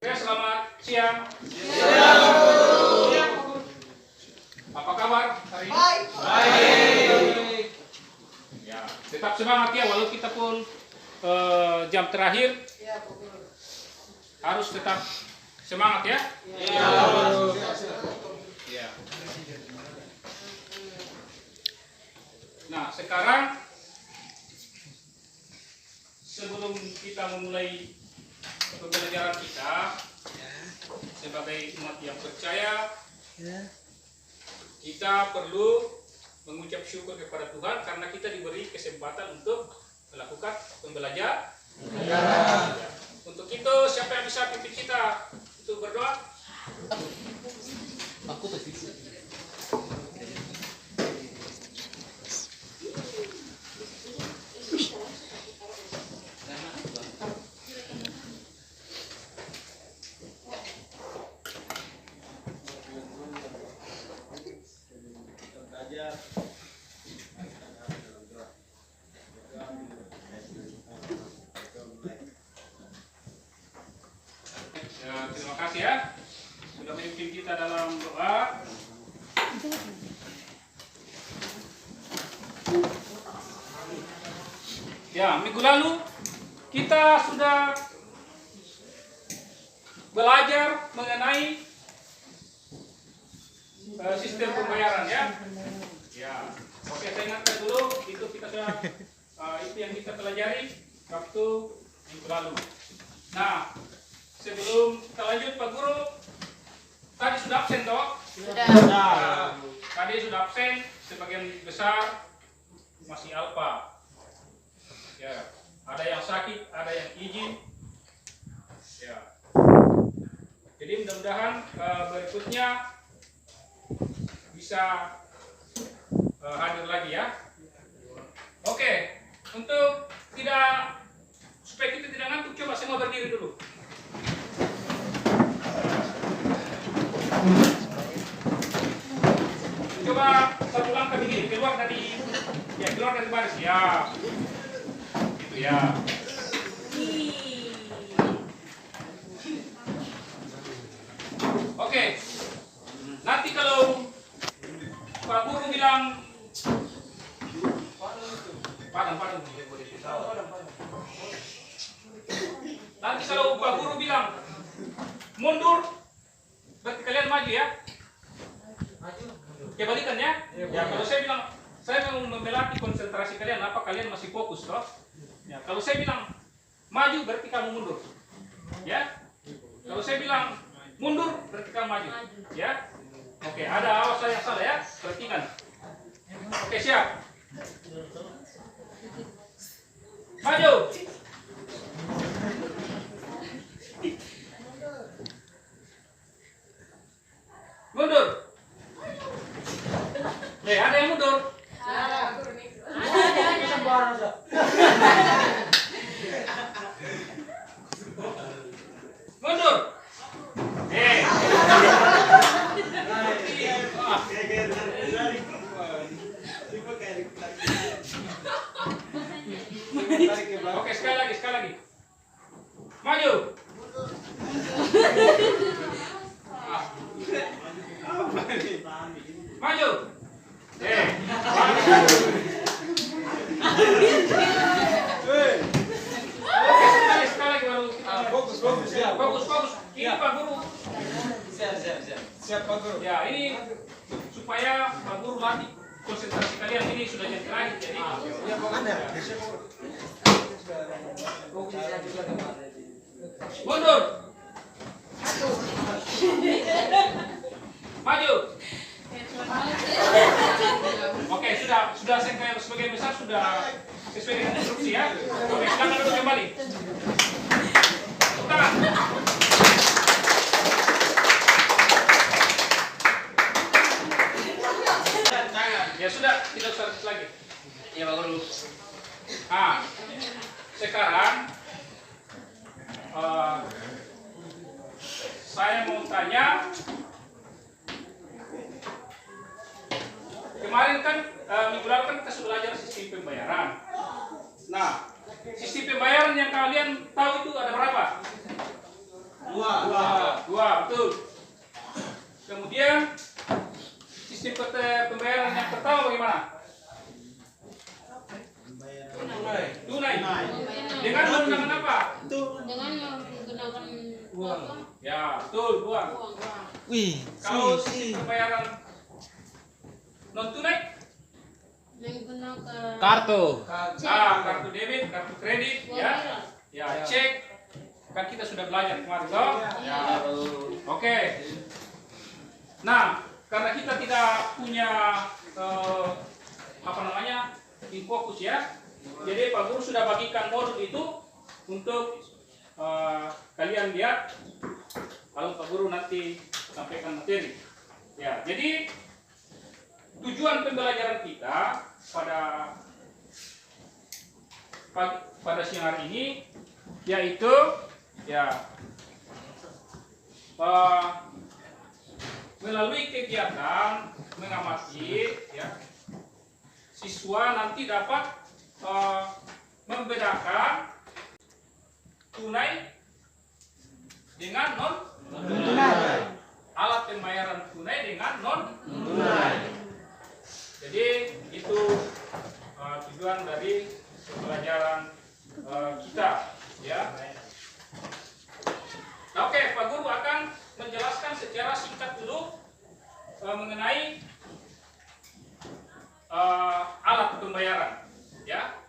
Oke, selamat siang. Apa kabar hari ini? Baik. Ya, tetap semangat ya, walau kita pun jam terakhir harus tetap semangat ya. Ya. Nah, sekarang sebelum kita memulai pembelajaran kita sebagai umat yang percaya, kita perlu mengucap syukur kepada Tuhan karena kita diberi kesempatan untuk melakukan pembelajaran. Untuk itu, siapa yang bisa pimpin kita untuk berdoa? Aku terima kasih ya sudah memimpin kita dalam doa. Ya, minggu lalu kita sudah belajar mengenai sistem pembayaran ya. Ya, oke, saya ingatkan dulu itu kita sudah itu yang kita pelajari waktu minggu lalu. Nah, sebelum kita lanjut, Pak Guru, tadi sudah absen toh? Sudah. Tadi sudah absen, sebagian besar masih alfa. Ya, ada yang sakit, ada yang izin. Ya. Jadi mudah-mudahan berikutnya bisa hadir lagi ya. Oke, untuk supaya kita tidak ngantuk, coba semua berdiri dulu. Coba satu langkah begini, keluar dari baris ya. Gitu ya. Oke. Nanti kalau Pak Guru bilang padang. Nanti kalau Pak Guru bilang mundur, berarti kalian maju ya. Kebalikan ya. Ya, kalau saya bilang saya mau melatih konsentrasi kalian, apa kalian masih fokus toh? Ya, kalau saya bilang maju, berarti kamu mundur. Ya. Kalau saya bilang mundur, berarti kamu maju. Ya. Oke, ada awas saya salah ya. Perhatikan. Oke, siap. Maju. Mundur. Ada yang mundur? Ada. Mundur. Oke, sekali lagi. Maju. Maju. Sekali lagi baru kita fokus. Ini Pak Guru. Siap Pak Guru. Ya, ini supaya Pak Guru latih konsentrasi kalian, ini sudah yang terakhir jadi. Mundur. Maju. Oke, sudah sebagian besar sudah sesuai dengan instruksi ya. Oke, silakan duduk kembali. Tepuk tangan. Ya sudah, tidak usah lagi. Ya Pak Guru. Sekarang saya mau tanya. Kemarin kan minggu lalu kan kita sudah belajar sistem pembayaran. Nah, sistem pembayaran yang kalian tahu itu ada berapa? Dua, betul. Kemudian sistem pembayaran yang pertama bagaimana? Tunai. Dengan menggunakan apa? Dengan menggunakan uang. Ya, betul, uang. Wih, Kalau sistem pembayaran non tunai? menggunakan kartu. Kartu debit, kartu kredit, ya. Ya, cek. Kan kita sudah belajar kemarin, toh? Ya. Oke. Nah, karena kita tidak punya infokus ya. Jadi Pak Guru sudah bagikan modul itu untuk kalian lihat. Lalu Pak Guru nanti sampaikan materi. Ya, jadi tujuan pembelajaran kita pada siang hari ini yaitu ya melalui kegiatan mengamati ya siswa nanti dapat membedakan tunai dengan non tunai, alat pembayaran tunai dengan non tunai. Jadi itu tujuan dari pembelajaran kita ya. Nah, oke, Pak Guru akan menjelaskan secara singkat dulu mengenai alat pembayaran ya.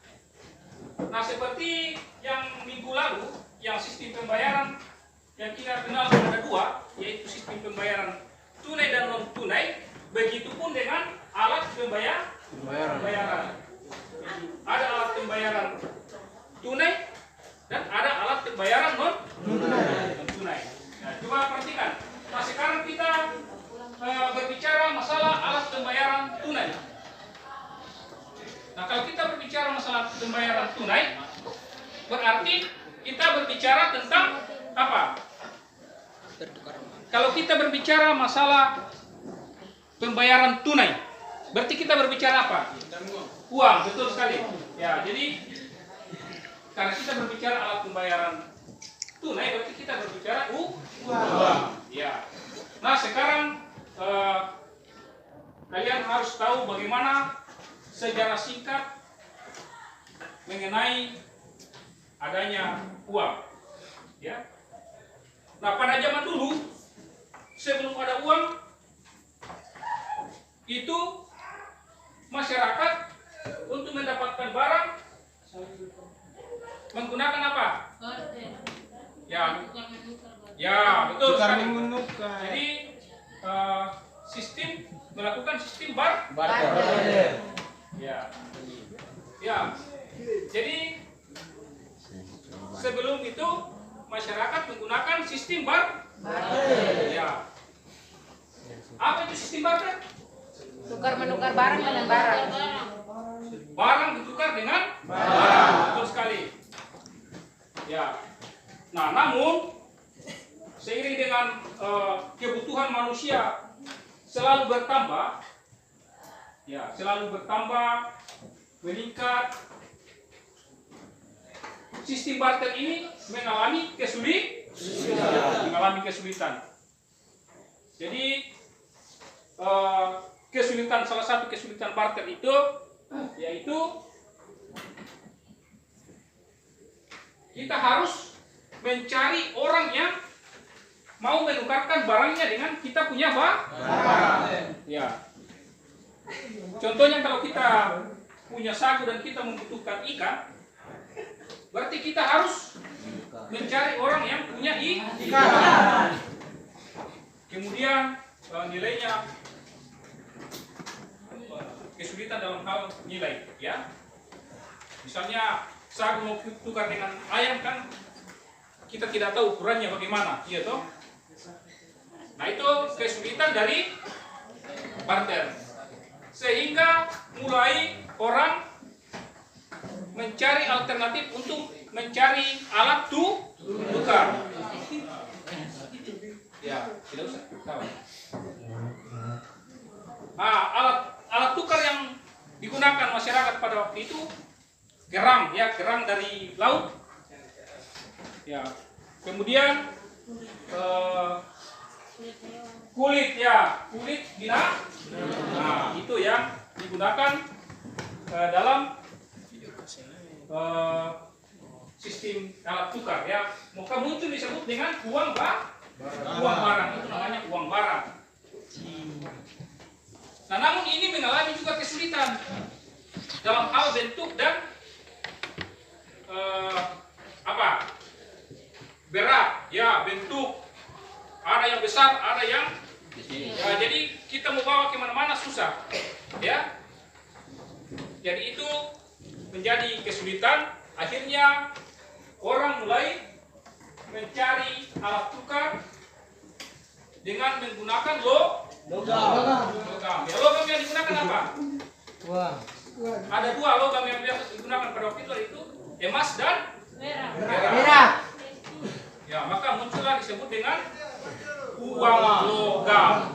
Nah, seperti yang minggu lalu yang sistem pembayaran yang kita kenal ada dua, yaitu sistem pembayaran tunai dan non tunai. Begitupun dengan alat pembayaran. Ada alat pembayaran tunai dan ada alat pembayaran non tunai. Nah, coba perhatikan. Nah, sekarang kita berbicara masalah alat pembayaran tunai. Nah, kalau kita berbicara masalah pembayaran tunai, berarti kita berbicara tentang apa? Kalau kita berbicara masalah pembayaran tunai, berarti kita berbicara apa? Uang, betul sekali. Ya, jadi karena kita berbicara alat pembayaran tunai, berarti kita berbicara uang. Ya. Nah, sekarang kalian harus tahu bagaimana sejarah singkat mengenai adanya uang. Ya. Nah, pada zaman dulu sebelum ada uang itu masyarakat untuk mendapatkan barang menggunakan apa? Ya, betul sekali. Jadi sistem melakukan sistem barter. Ya. Jadi sebelum itu masyarakat menggunakan sistem barter. Ya. Apa itu sistem barter? tukar menukar barang dengan barang. Barang ditukar dengan barang. Betul sekali. Ya. Nah, namun seiring dengan kebutuhan manusia selalu bertambah, ya, meningkat, sistem barter ini mengalami kesulitan. Jadi salah satu kesulitan barter itu yaitu kita harus mencari orang yang mau menukarkan barangnya dengan kita punya barang. Ya. Contohnya kalau kita punya sagu dan kita membutuhkan ikan, berarti kita harus mencari orang yang punya ikan. Kemudian nilainya kesulitan dalam hal nilai, ya. Misalnya sagu mau tukar dengan ayam kan kita tidak tahu ukurannya bagaimana, iya toh? Nah, itu kesulitan dari barter. Sehingga mulai orang mencari alternatif untuk mencari alat tukar. Ya, tidak usah. Nah, alat tukar yang digunakan masyarakat pada waktu itu gerang, ya, gerang dari laut. Ya. Kemudian kulit ya, kulit binatang. Nah, itu yang digunakan dalam sistem alat tukar ya. Maka muncul disebut dengan uang barang. Itu namanya uang barang. Nah, namun ini mengalami juga kesulitan dalam hal bentuk dan berat ya, bentuk. Ada yang besar, ada yang ya, jadi kita mau bawa kemana-mana susah ya. Jadi itu menjadi kesulitan. Akhirnya orang mulai mencari alat tukar dengan menggunakan logam. Ya, logam yang digunakan apa? Ada dua logam yang biasa digunakan pada waktu itu emas dan perak. Ya, maka muncullah disebut dengan uang logam.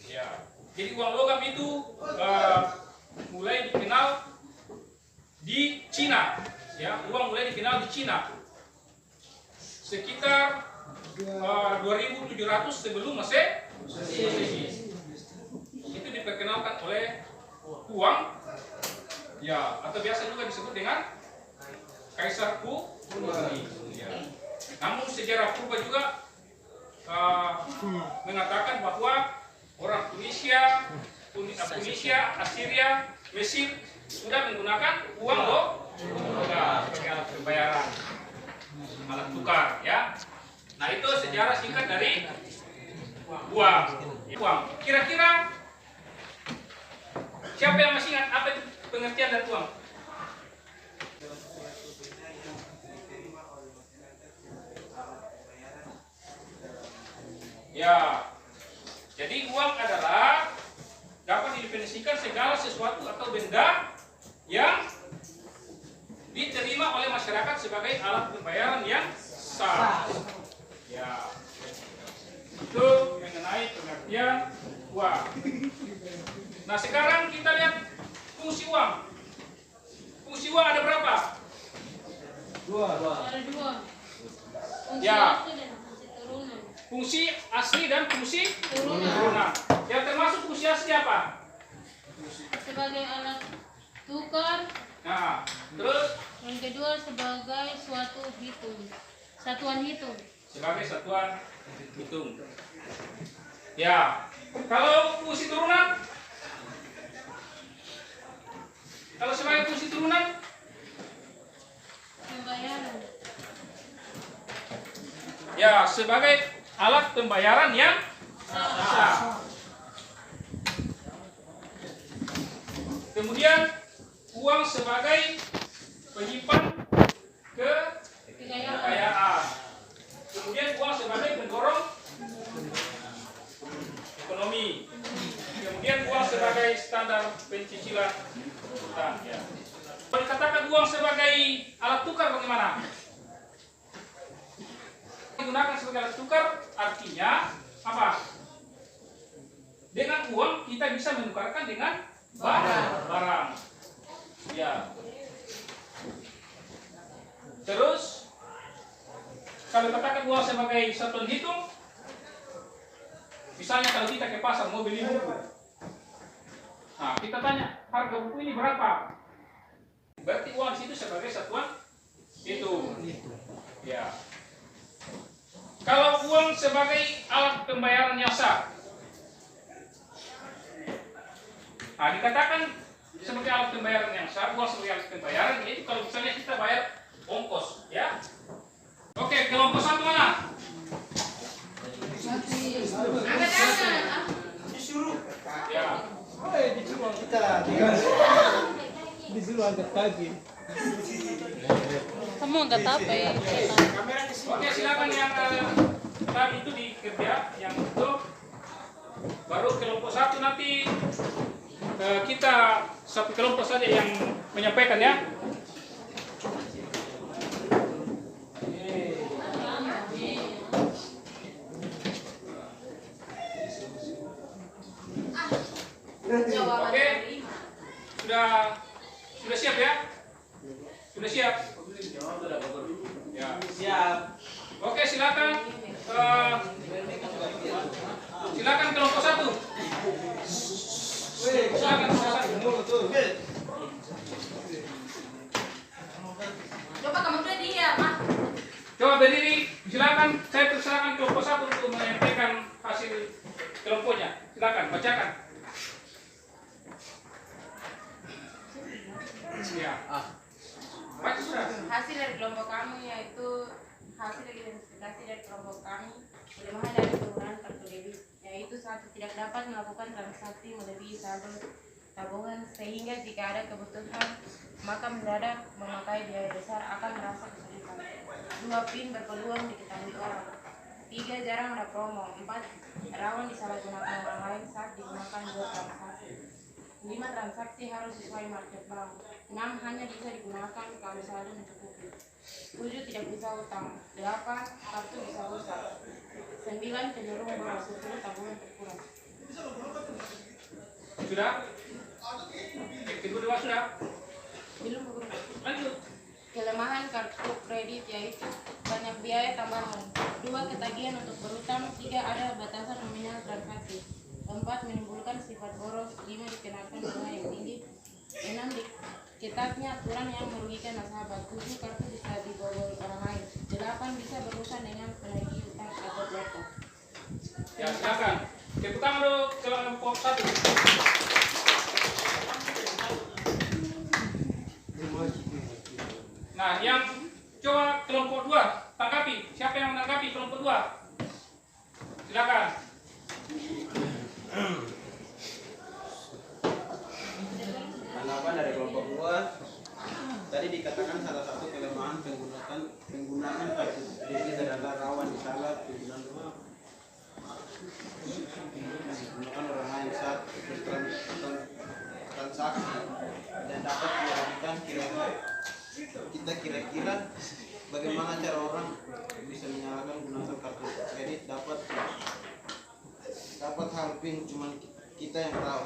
Ya, jadi uang logam itu mulai dikenal di Cina. Ya, uang mulai dikenal di Cina sekitar 2700 sebelum Masehi. Itu diperkenalkan oleh uang, ya, atau biasa juga disebut dengan Kaisar Kuno. Ya. Namun sejarah purba juga mengatakan bahwa orang Tunisia, Assyria, Mesir sudah menggunakan uang sebagai alat pembayaran, alat tukar ya. Nah, itu sejarah singkat dari uang. Kira-kira siapa yang masih ingat apa itu pengertian dari uang? Ya, jadi uang adalah dapat didefinisikan segala sesuatu atau benda yang diterima oleh masyarakat sebagai alat pembayaran yang sah. Ya, itu mengenai pengertian uang. Nah, sekarang kita lihat fungsi uang. Fungsi uang ada berapa? Ada dua. Ya. Fungsi asli dan fungsi turunan. Fungsi asli dan fungsi Turunan. turunan. Yang termasuk fungsi asli apa? Sebagai alat tukar. Nah, terus Yang kedua sebagai suatu hitung. Satuan hitung. sebagai satuan hitung. Ya, kalau fungsi turunan, kalau sebagai fungsi turunan, Pembayaran. ya sebagai alat pembayaran yang sah. Kemudian uang sebagai penyimpan kekayaan. Kemudian uang sebagai pendorong ekonomi. Kemudian uang sebagai standar pencicilan utang. Ya. Kalau dikatakan uang sebagai alat tukar bagaimana? Digunakan sebagai alat tukar artinya apa? Dengan uang kita bisa menukarkan dengan barang. Ya. Terus kalau katakan uang sebagai satuan hitung, misalnya kalau kita ke pasar mau beli buku, nah kita tanya harga buku ini berapa? Berarti uang di situ sebagai satuan hitung. Ya. Kalau uang sebagai alat pembayaran yang sah, nah dikatakan sebagai alat pembayaran yang sah, uang sebagai alat pembayaran itu kalau misalnya kita bayar ongkos, ya. Oke, kelompok satu mana? Angkat tangan. Ya. Disuruh angkat kaki. Kamu angkat apa ya? Oke, silakan yang tadi itu dikerja, yang itu baru kelompok satu nanti kita satu kelompok saja yang menyampaikan ya. Oke, sudah siap ya? Sudah siap? Ya. Siap. Oke, silakan. silakan. Silakan kelompok 1. Silakan kelompok 1. Coba kamu berdiri ya, Mak. Coba berdiri. Silakan. Saya persilakan kelompok 1 untuk menyampaikan hasil kelompoknya. Silakan bacakan. Ya. Baca sudah. Hasil dari kelompok kami yaitu hasil identifikasi dari kelompok kami kelemahan dari penggunaan kartu debit, yaitu 1. Tidak dapat melakukan transaksi melebihi saldo tabungan sehingga jika ada kebutuhan maka mendadak memakai biaya besar akan merasa kesulitan. 2. PIN berpeluang diketahui orang. 3. Jarang ada promo. 4. Rawan disalahgunakan orang lain saat digunakan buat transaksi. 5. Transaksi harus sesuai market bank. 6. Hanya bisa digunakan kalau saldo mencukupi. 7. Tidak bisa utang. 8. Kartu bisa rusak. 9. Cenderung boros. 10. Tabungan terkurang. Sudah? Kedua sudah? Belum guru. Lanjut. Kelemahan kartu kredit yaitu banyak biaya tambahan. 2. Ketagihan untuk berutang. 3. Ada batasan nominal transaksi. 4. Menimbulkan sifat boros. 5. Dikenakan bunga yang tinggi. 6. Ketatnya aturan yang merugikan nasabah. 7. Kartu bisa dibobol orang lain. 8. Bisa berurusan dengan penagih utang atau pelaku. Ya, silakan. Tepuk tangan dulu kelompok 1. Nah, yang coba kelompok 2 tanggapi. Siapa yang menanggapi kelompok 2? Silakan. Tanggapan dari kelompok 2 tadi dikatakan salah satu kelemahan penggunaan kartu debit adalah rawan disalah menggunakan orang lain saat bertransaksi dan dapat merugikan kita kira-kira bagaimana cara orang bisa menyalahkan menggunakan kartu kredit dapat hal pin cuma kita yang tahu.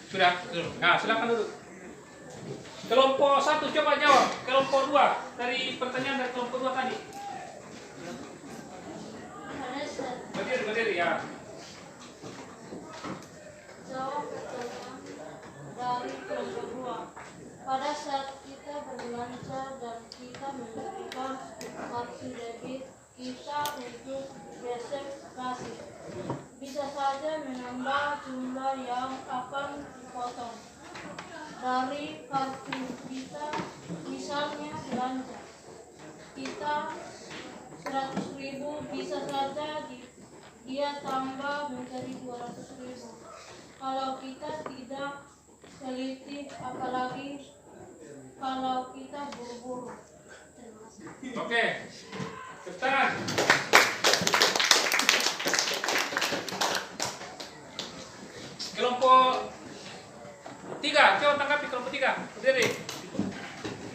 Sudah? Nah, silakan duduk. Kelompok 1 coba jawab. Kelompok 2 dari pertanyaan dari kelompok 2 tadi. Berdiri ya. Jawab pertanyaan dari kelompok 2. Pada saat kita berbelanja dan kita membutuhkan kartu debit kita untuk reservasi, bisa saja menambah jumlah yang akan dipotong dari kartu kita. Misalnya belanja kita 100.000, bisa saja dia tambah menjadi 200.000 kalau kita tidak teliti, apalagi kalau kita buru-buru. Oke. Cepetan. Kelompok 3, coba tanggapi kelompok 3. Berdiri.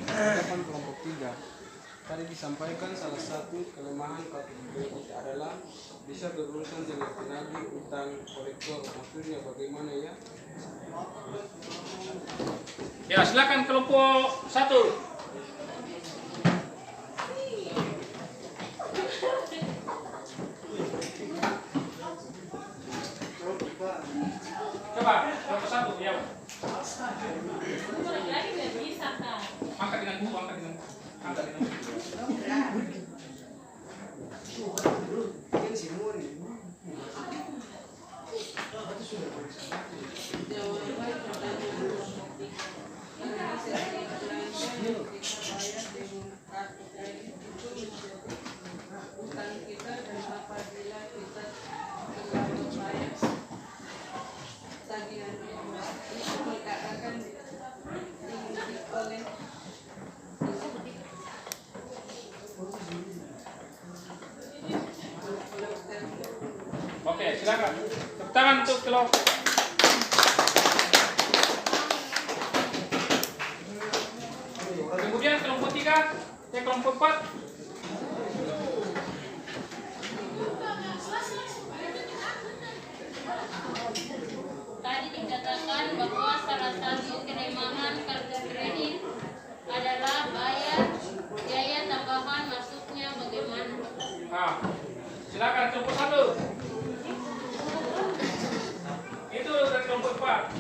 Tanggapan kelompok 3 tadi disampaikan salah satu kelemahan kartu kredit adalah bisa berurusan dengan penagih utang korektor. Maksudnya bagaimana ya? Ya, silakan kelompok 1. Coba kelompok 1 ya. Angkat dengan buku, angkat dengan buku. Angkat dengan buku. Oke, silakan. Tepuk tangan untuk kelompok. Kemudian kelompok 3, kelompok 4. Tadi dikatakan bahwa salah satu kelemahan kartu kredit adalah biaya tambahan masuknya bagaimana? Nah, silakan kelompok 1. Itu dari kelompok 4.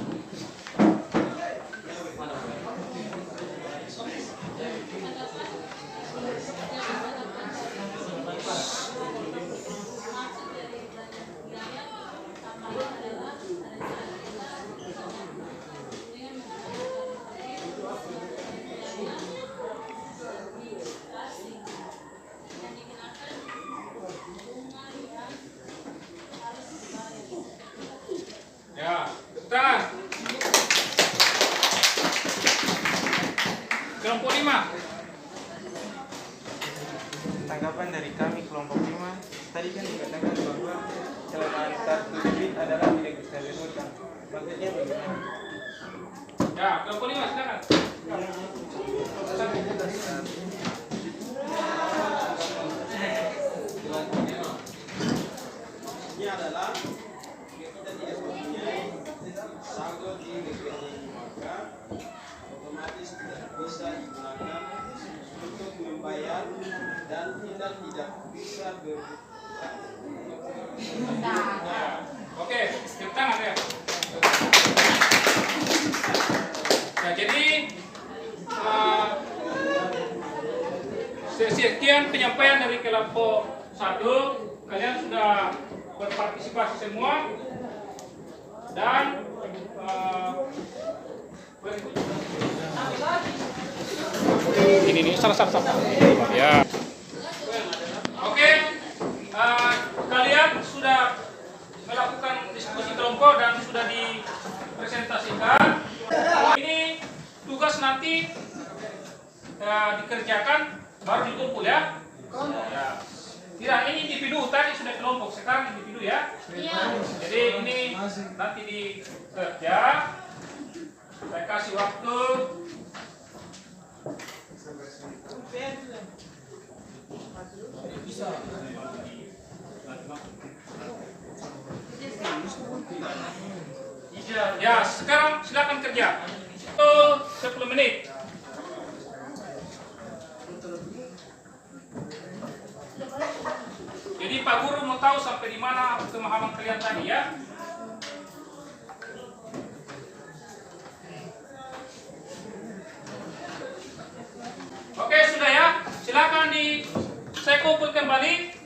Ya, tangan. Kelompok 5. Tanggapan dari kami kelompok 5, tadi kan dikatakan bahwa kelemahan kartu debit adalah tidak bisa dilakukan. Maksudnya bagaimana? Ya, kelompok 5 silakan. Ini adalah kita tidak mempunyai saldo di rekening, maka otomatis tidak bisa digunakan untuk membayar dan tidak bisa Ya. Oke, tepuk tangan ya. Nah, jadi sekian penyampaian dari kelompok 1. Kalian sudah berpartisipasi semua dan ini salah ya. Oke, kalian sudah melakukan diskusi kelompok dan sudah dipresentasikan. Ini tugas nanti dikerjakan baru dikumpul ya. Ya. Tidak, ini individu, tadi sudah kelompok, sekarang individu ya. Iya. Jadi ini nanti dikerja. Saya kasih waktu. Ya, sekarang silakan kerja. 10 menit. Jadi Pak Guru mau tahu sampai di mana pemahaman kalian tadi ya. Oke, sudah ya. Silakan saya kumpul kembali.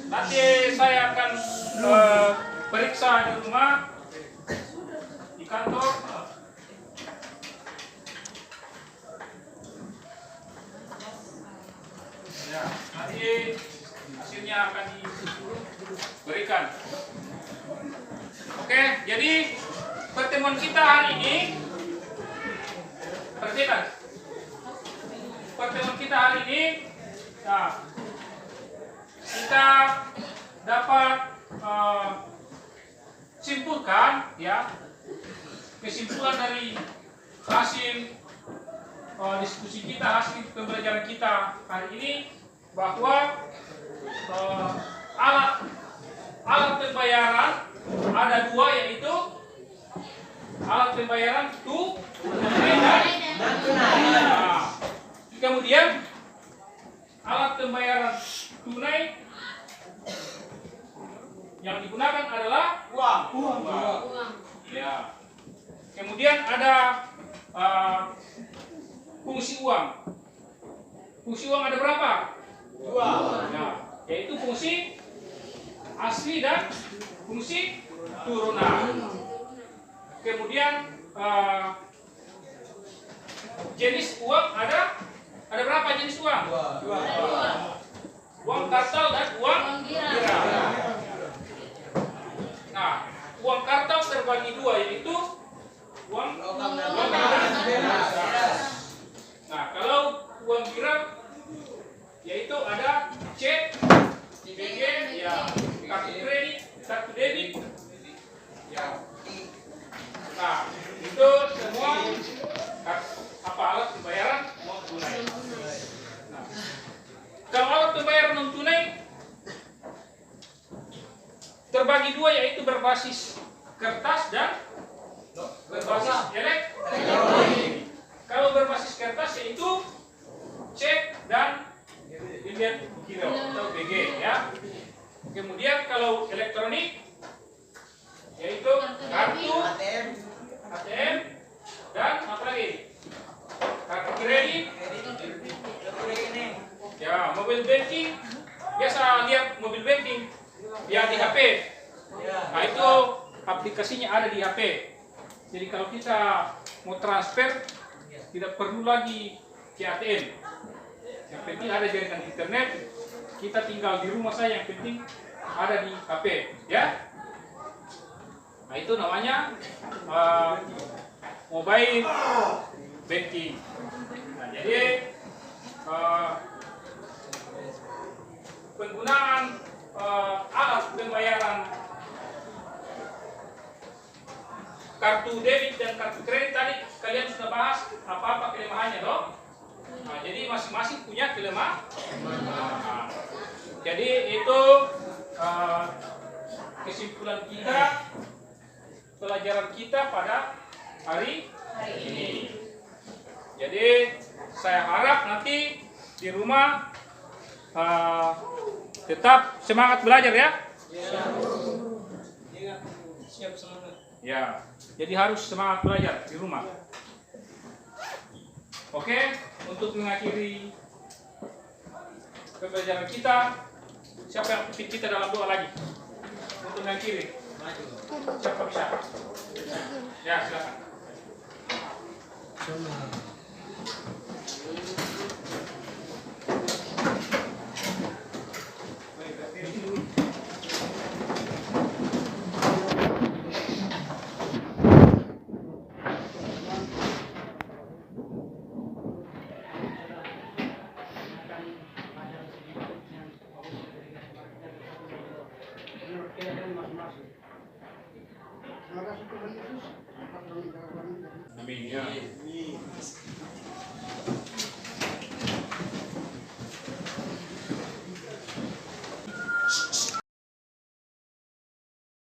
Nanti saya akan periksa di rumah, di kantor. Ya, nanti hasilnya akan diberikan. Oke, jadi pertemuan kita hari ini, perhatikan. Pertemuan kita hari ini, nah, kita dapat simpulkan, ya, kesimpulan dari hasil diskusi kita, hasil pembelajaran kita hari ini, bahwa alat pembayaran ada 2, yaitu alat pembayaran tunai dan tunai. Kemudian alat pembayaran tunai yang digunakan adalah uang. Ya. Kemudian ada fungsi uang. Fungsi uang ada berapa? 2. Ya, yaitu fungsi asli dan fungsi turunan. Kemudian jenis uang ada berapa jenis uang? 2. Uang kartal dan uang kira. Nah, uang kartal terbagi 2, yaitu uang Nah, kalau uang kira yaitu ada cek, BG, ya, kartu kredit, kartu debit. Ya. Nah, itu semua alat pembayaran mau tunai. Nah, kalau alat terbagi dua, yaitu berbasis kertas dan berbasis elektronik. Kalau berbasis kertas yaitu cek dan dilihat kilo atau BG ya. Kemudian kalau elektronik yaitu kartu ATM dan apa lagi? Kartu kredit. Ya, mobil banking. Biasa lihat mobil banking yang di HP. Nah, itu aplikasinya ada di HP. Jadi kalau kita mau transfer tidak perlu lagi ke ATM. Yang penting ada jaringan internet. Kita tinggal di rumah saya, yang penting ada di HP, ya. Nah, itu namanya mobile banking. Nah, jadi penggunaan alat pembayaran kartu debit dan kartu kredit tadi kalian sudah bahas apa-apa kelemahannya, toh? Nah, jadi masing-masing punya kelemahan. Nah, jadi itu kesimpulan kita, pelajaran kita pada hari ini. Jadi saya harap nanti di rumah tetap semangat belajar ya. Ingat, siap semangat. Ya, jadi harus semangat belajar di rumah. Oke, untuk mengakhiri pembelajaran kita, siapa yang pimpin kita dalam doa lagi? Untuk mengakhiri, siapa bisa? Ya, silakan. Amin ya.